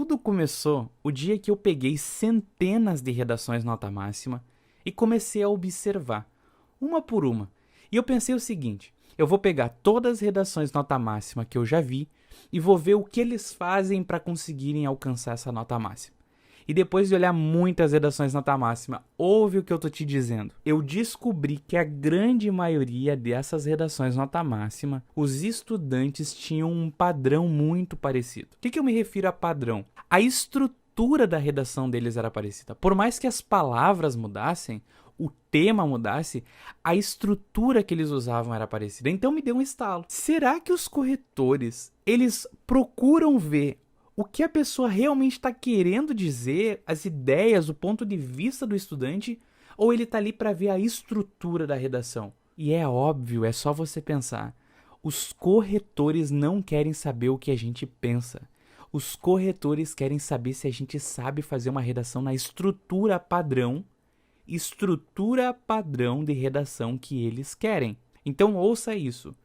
tudo começou o dia que eu peguei centenas de redações nota máxima e comecei a observar, uma por uma. E eu pensei o seguinte, eu vou pegar todas as redações nota máxima que eu já vi e vou ver o que eles fazem para conseguirem alcançar essa nota máxima. E depois de olhar muitas redações nota máxima, ouve o que eu tô te dizendo. Eu descobri que a grande maioria dessas redações nota máxima, os estudantes tinham um padrão muito parecido. O que eu me refiro a padrão? A estrutura da redação deles era parecida. Por mais que as palavras mudassem, o tema mudasse, a estrutura que eles usavam era parecida. Então me deu um estalo. Será que os corretores, eles procuram ver o que a pessoa realmente está querendo dizer, as ideias, o ponto de vista do estudante, ou ele está ali para ver a estrutura da redação? E é óbvio, é só você pensar. Os corretores não querem saber o que a gente pensa. Os corretores querem saber se a gente sabe fazer uma redação na estrutura padrão de redação que eles querem. Então ouça isso.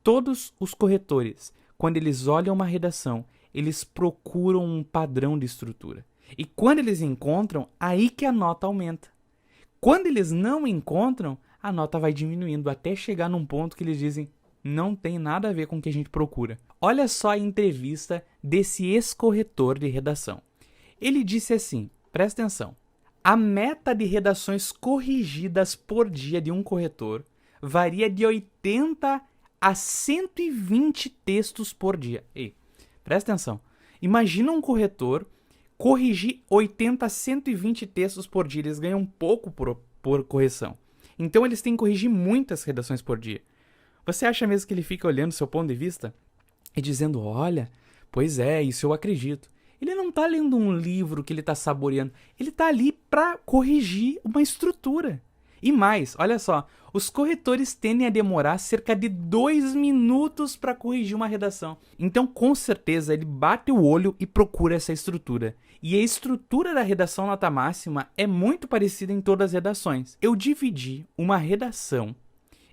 Todos os corretores, quando eles olham uma redação, eles procuram um padrão de estrutura. E quando eles encontram, aí que a nota aumenta. Quando eles não encontram, a nota vai diminuindo até chegar num ponto que eles dizem não tem nada a ver com o que a gente procura. Olha só a entrevista desse ex-corretor de redação. Ele disse assim, presta atenção, a meta de redações corrigidas por dia de um corretor varia de 80 a 120 textos por dia. Ei, presta atenção. Imagina um corretor corrigir 80 a 120 textos por dia. Eles ganham pouco por correção. Então eles têm que corrigir muitas redações por dia. Você acha mesmo que ele fica olhando seu ponto de vista e dizendo, olha, pois é, isso eu acredito. Ele não está lendo um livro que ele está saboreando. Ele está ali para corrigir uma estrutura. E mais, olha só, os corretores tendem a demorar cerca de 2 minutos para corrigir uma redação. Então, com certeza, ele bate o olho e procura essa estrutura. E a estrutura da redação nota máxima é muito parecida em todas as redações. Eu dividi uma redação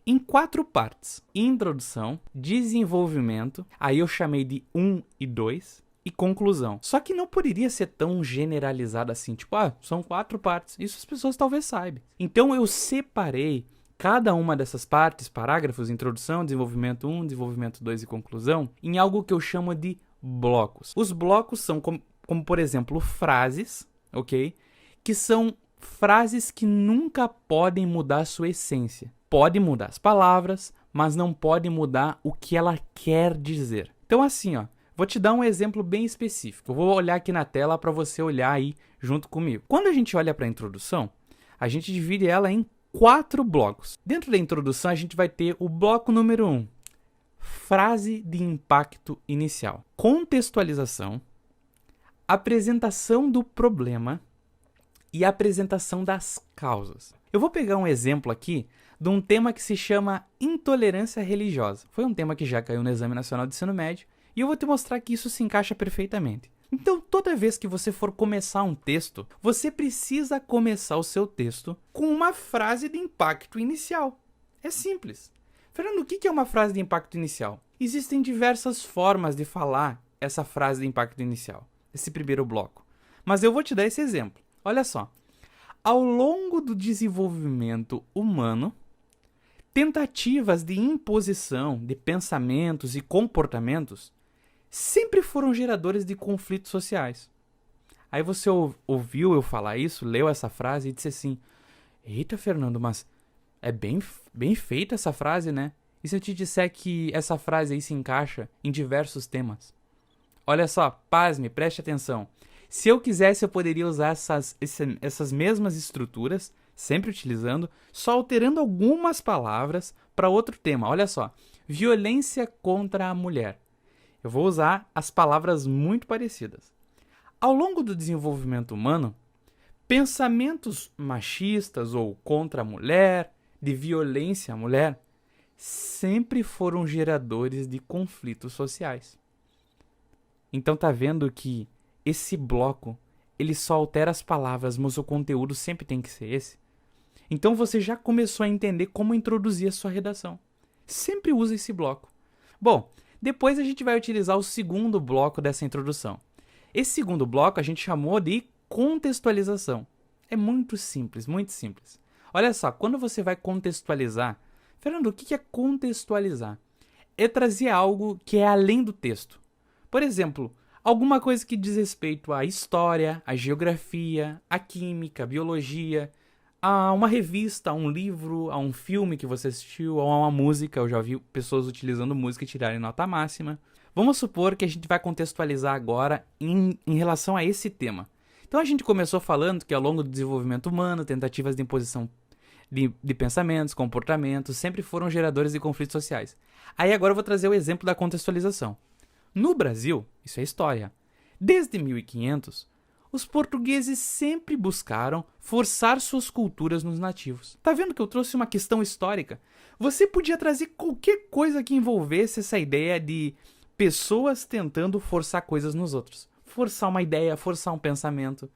em 4 partes. Introdução, desenvolvimento, aí eu chamei de 1 e 2... e conclusão. Só que não poderia ser tão generalizado assim, tipo, são 4 partes. Isso as pessoas talvez saibam. Então eu separei cada uma dessas partes, parágrafos, introdução, desenvolvimento 1, desenvolvimento 2 e conclusão, em algo que eu chamo de blocos. Os blocos são como por exemplo, frases, ok? Que são frases que nunca podem mudar a sua essência. Pode mudar as palavras, mas não pode mudar o que ela quer dizer. Então assim, vou te dar um exemplo bem específico. Eu vou olhar aqui na tela para você olhar aí junto comigo. Quando a gente olha para a introdução, a gente divide ela em 4 blocos. Dentro da introdução, a gente vai ter o bloco número 1, frase de impacto inicial, contextualização, apresentação do problema e apresentação das causas. Eu vou pegar um exemplo aqui de um tema que se chama intolerância religiosa. Foi um tema que já caiu no Exame Nacional de Ensino Médio. E eu vou te mostrar que isso se encaixa perfeitamente. Então, toda vez que você for começar um texto, você precisa começar o seu texto com uma frase de impacto inicial. É simples. Fernando, o que é uma frase de impacto inicial? Existem diversas formas de falar essa frase de impacto inicial, esse primeiro bloco. Mas eu vou te dar esse exemplo. Olha só. Ao longo do desenvolvimento humano, tentativas de imposição de pensamentos e comportamentos sempre foram geradores de conflitos sociais. Aí você ouviu eu falar isso, leu essa frase e disse assim, eita, Fernando, mas é bem feita essa frase, né? E se eu te disser que essa frase aí se encaixa em diversos temas? Olha só, pasme, preste atenção. Se eu quisesse, eu poderia usar essas mesmas estruturas, sempre utilizando, só alterando algumas palavras para outro tema. Olha só, violência contra a mulher. Eu vou usar as palavras muito parecidas. Ao longo do desenvolvimento humano, pensamentos machistas ou contra a mulher, de violência à mulher, sempre foram geradores de conflitos sociais. Então tá vendo que esse bloco, ele só altera as palavras, mas o conteúdo sempre tem que ser esse? Então você já começou a entender como introduzir a sua redação. Sempre usa esse bloco. Bom, depois a gente vai utilizar o segundo bloco dessa introdução. Esse segundo bloco a gente chamou de contextualização. É muito simples, muito simples. Olha só, quando você vai contextualizar... Fernando, o que é contextualizar? É trazer algo que é além do texto. Por exemplo, alguma coisa que diz respeito à história, à geografia, à química, à biologia, a uma revista, a um livro, a um filme que você assistiu, ou a uma música. Eu já vi pessoas utilizando música e tirarem nota máxima. Vamos supor que a gente vai contextualizar agora em relação a esse tema. Então a gente começou falando que ao longo do desenvolvimento humano, tentativas de imposição de pensamentos, comportamentos, sempre foram geradores de conflitos sociais. Aí agora eu vou trazer o exemplo da contextualização. No Brasil, isso é história, desde 1500, os portugueses sempre buscaram forçar suas culturas nos nativos. Tá vendo que eu trouxe uma questão histórica? Você podia trazer qualquer coisa que envolvesse essa ideia de pessoas tentando forçar coisas nos outros. Forçar uma ideia, forçar um pensamento.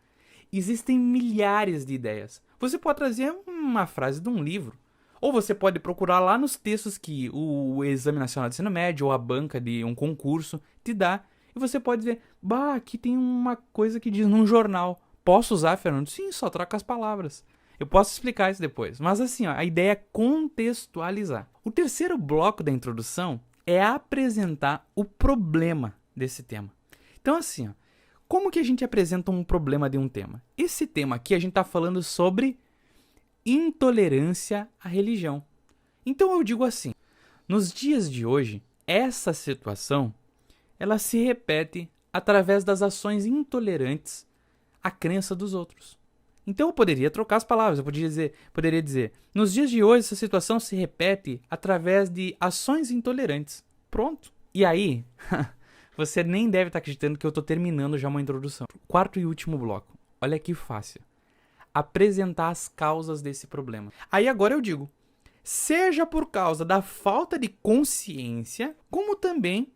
Existem milhares de ideias. Você pode trazer uma frase de um livro. Ou você pode procurar lá nos textos que o Exame Nacional de Ensino Médio ou a banca de um concurso te dá. E você pode dizer, bah, aqui tem uma coisa que diz num jornal. Posso usar, Fernando? Sim, só troca as palavras. Eu posso explicar isso depois. Mas assim, ó, a ideia é contextualizar. O terceiro bloco da introdução é apresentar o problema desse tema. Então assim, ó, como que a gente apresenta um problema de um tema? Esse tema aqui a gente está falando sobre intolerância à religião. Então eu digo assim, nos dias de hoje, essa situação ela se repete através das ações intolerantes à crença dos outros. Então eu poderia trocar as palavras, eu poderia dizer, nos dias de hoje essa situação se repete através de ações intolerantes. Pronto. E aí, você nem deve estar acreditando que eu estou terminando já uma introdução. Quarto e último bloco. Olha que fácil. Apresentar as causas desse problema. Aí agora eu digo, seja por causa da falta de consciência, como também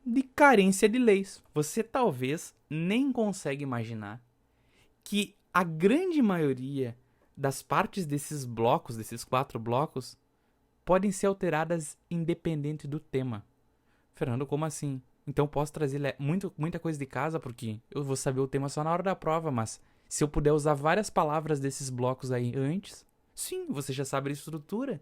de carência de leis. Você talvez nem consegue imaginar que a grande maioria das partes desses blocos, desses 4 blocos, podem ser alteradas independente do tema. Fernando, como assim? Então posso trazer muita coisa de casa porque eu vou saber o tema só na hora da prova, mas se eu puder usar várias palavras desses blocos aí antes, sim, você já sabe a estrutura.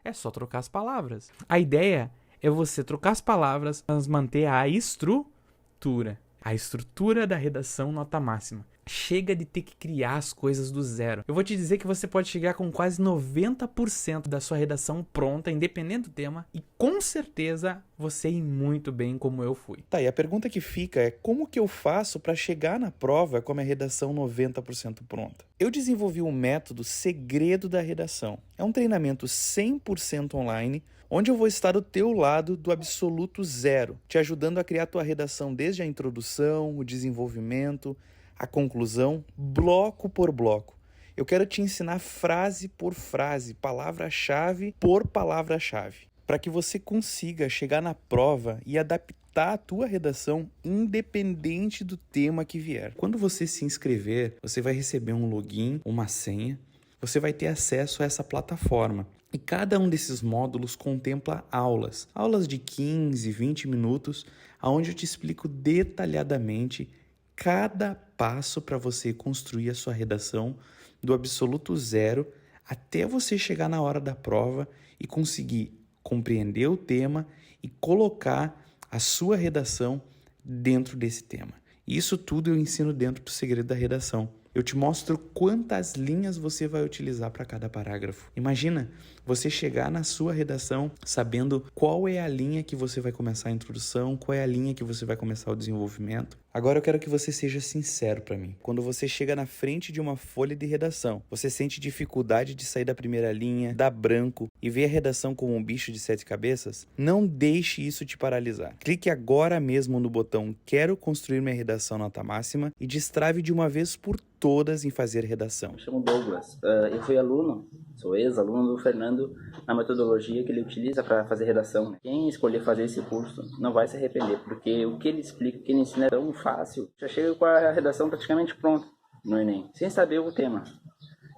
É só trocar as palavras. A ideia é você trocar as palavras, mas manter a estrutura. A estrutura da redação nota máxima. Chega de ter que criar as coisas do zero. Eu vou te dizer que você pode chegar com quase 90% da sua redação pronta, independente do tema, e com certeza você ir muito bem como eu fui. Tá, e a pergunta que fica é como que eu faço para chegar na prova com a minha redação 90% pronta? Eu desenvolvi um método Segredo da Redação. É um treinamento 100% online, onde eu vou estar do teu lado do absoluto zero, te ajudando a criar tua redação desde a introdução, o desenvolvimento, a conclusão, bloco por bloco. Eu quero te ensinar frase por frase, palavra-chave por palavra-chave, para que você consiga chegar na prova e adaptar a tua redação independente do tema que vier. Quando você se inscrever, você vai receber um login, uma senha, você vai ter acesso a essa plataforma. E cada um desses módulos contempla aulas de 15, 20 minutos, onde eu te explico detalhadamente cada passo para você construir a sua redação do absoluto zero até você chegar na hora da prova e conseguir compreender o tema e colocar a sua redação dentro desse tema. Isso tudo eu ensino dentro do Segredo da Redação. Eu te mostro quantas linhas você vai utilizar para cada parágrafo. Imagina você chegar na sua redação sabendo qual é a linha que você vai começar a introdução, qual é a linha que você vai começar o desenvolvimento. Agora eu quero que você seja sincero para mim. Quando você chega na frente de uma folha de redação, você sente dificuldade de sair da primeira linha, dá branco e vê a redação como um bicho de 7 cabeças? Não deixe isso te paralisar. Clique agora mesmo no botão Quero construir minha redação nota máxima e destrave de uma vez por todas em fazer redação. Me chamo Douglas. Eu fui aluno, sou ex-aluno do Fernando na metodologia que ele utiliza para fazer redação. Quem escolher fazer esse curso não vai se arrepender, porque o que ele explica, o que ele ensina é tão fácil. Já chega com a redação praticamente pronta no Enem, sem saber o tema.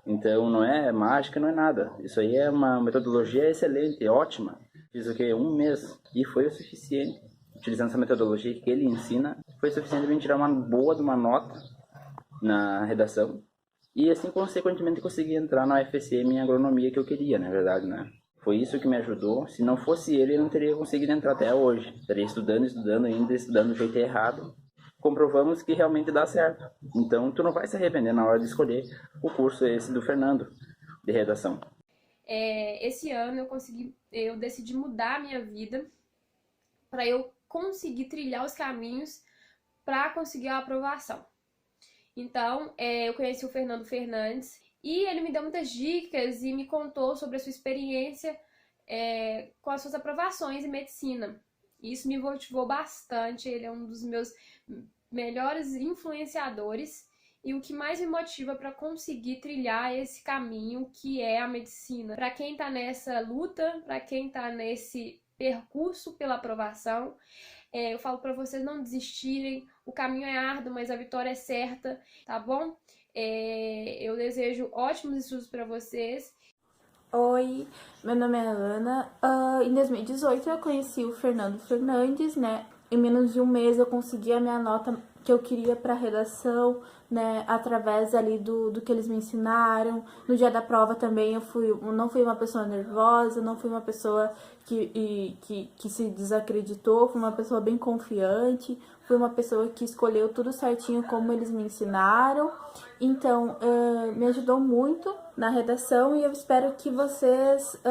Então não é mágica, não é nada. Isso aí é uma metodologia excelente, ótima. Fiz o quê? 1 mês e foi o suficiente. Utilizando essa metodologia que ele ensina, foi suficiente para tirar uma boa de uma nota na redação. E assim, consequentemente, consegui entrar na UFSM em agronomia que eu queria, na verdade, né? Foi isso que me ajudou. Se não fosse ele, eu não teria conseguido entrar até hoje. Estaria estudando, ainda estudando do jeito errado. Comprovamos que realmente dá certo. Então, tu não vai se arrepender na hora de escolher o curso esse do Fernando, de redação. Esse ano eu decidi mudar a minha vida para eu conseguir trilhar os caminhos para conseguir a aprovação. Então, eu conheci o Fernando Fernandes e ele me deu muitas dicas e me contou sobre a sua experiência com as suas aprovações em medicina. Isso me motivou bastante, ele é um dos meus melhores influenciadores e o que mais me motiva para conseguir trilhar esse caminho que é a medicina. Para quem está nessa luta, para quem está nesse percurso pela aprovação, eu falo para vocês não desistirem, o caminho é árduo, mas a vitória é certa, tá bom? Eu desejo ótimos estudos para vocês. Oi, meu nome é Ana. Em 2018 eu conheci o Fernando Fernandes, né? Em menos de um mês eu consegui a minha nota que eu queria para redação, né? Através ali do que eles me ensinaram. No dia da prova também não fui uma pessoa nervosa, não fui uma pessoa que se desacreditou, fui uma pessoa bem confiante, fui uma pessoa que escolheu tudo certinho como eles me ensinaram. Então, me ajudou muito na redação e eu espero que vocês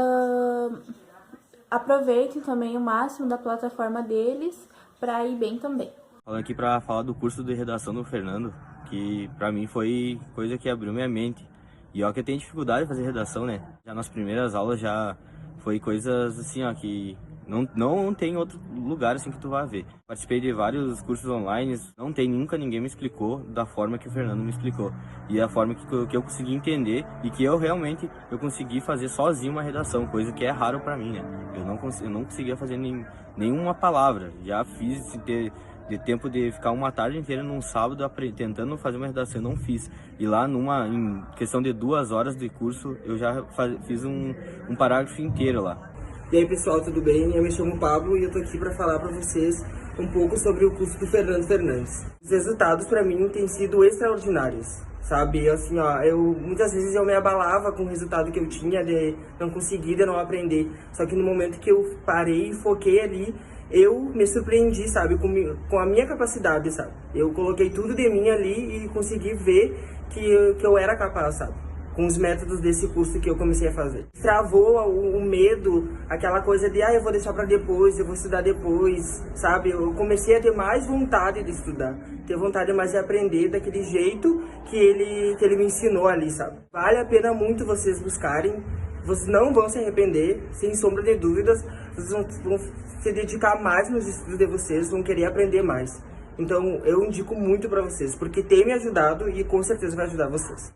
aproveitem também o máximo da plataforma deles para ir bem também. Falando aqui para falar do curso de redação do Fernando, que para mim foi coisa que abriu minha mente. E ó que eu tenho dificuldade de fazer redação, né? Já nas primeiras aulas já foi coisas assim, ó, que não tem outro lugar assim que tu vai ver. Participei de vários cursos online, nunca ninguém me explicou da forma que o Fernando me explicou. E a forma que eu consegui entender e que eu consegui fazer sozinho uma redação, coisa que é raro para mim, né? Eu não conseguia fazer nenhuma palavra. Já fiz de tempo de ficar uma tarde inteira num sábado tentando fazer uma redação, eu não fiz. E lá em questão de 2 horas de curso, eu já fiz um parágrafo inteiro lá. E aí pessoal, tudo bem? Eu me chamo Pablo e eu tô aqui para falar para vocês um pouco sobre o curso do Fernando Fernandes. Os resultados para mim têm sido extraordinários, sabe? Assim, ó, muitas vezes eu me abalava com o resultado que eu tinha de não conseguir, de não aprender. Só que no momento que eu parei e foquei ali, eu me surpreendi, sabe? Com a minha capacidade, sabe? Eu coloquei tudo de mim ali e consegui ver que eu era capaz, sabe? Com os métodos desse curso que eu comecei a fazer. Travou o medo, aquela coisa de, eu vou deixar para depois, eu vou estudar depois, sabe? Eu comecei a ter mais vontade de estudar, ter vontade mais de aprender daquele jeito que ele me ensinou ali, sabe? Vale a pena muito vocês buscarem, vocês não vão se arrepender, sem sombra de dúvidas, vocês vão se dedicar mais nos estudos de vocês, vão querer aprender mais. Então, eu indico muito para vocês, porque tem me ajudado e com certeza vai ajudar vocês.